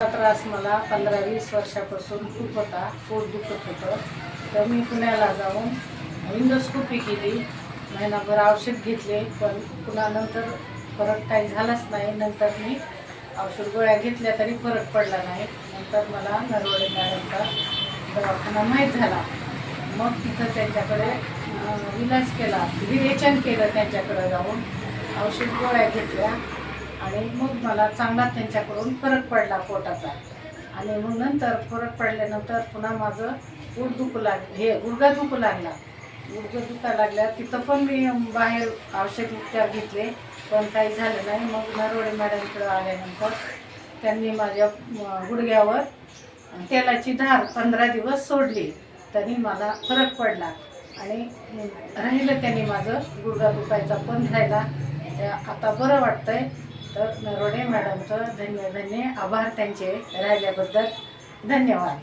त्रास मला 15-20 वर्षापासून खूप होता, पोट दुखत होतं. तर मी पुण्याला जाऊन एंडोस्कोपी केली, महिनाभर औषध घेतले, पण पुन्हा नंतर फरक काही झालाच नाही. नंतर मी औषध गोळ्या घेतल्या तरी फरक पडला नाही. नंतर मला नरवडे मॅडमचा दवाखाना माहीत झाला. मग तिथं त्यांच्याकडे इलाज केला, विरेचन केलं. त्यांच्याकडे जाऊन औषध गोळ्या घेतल्या आणि मग मला चांगला त्यांच्याकडून फरक पडला पोटाचा. आणि मग नंतर फरक पडल्यानंतर पुन्हा माझं पोट दुखू गुडघा दुखू लागला. गुडघं दुखायला लागल्या. तिथं पण मी बाहेर औषध उपचार घेतले, पण काही झालं नाही. मग नरवडे मॅडमकडे आल्यानंतर त्यांनी माझ्या गुडघ्यावर तेलाची धार 15 दिवस सोडली, तरी मला फरक पडला आणि राहिलं त्यांनी माझं गुडघा दुखायचा पण राहिला. आता बरं वाटतंय. तर नरवडे मॅडमचं धन्य आभार त्यांचे राहिल्याबद्दल. धन्यवाद.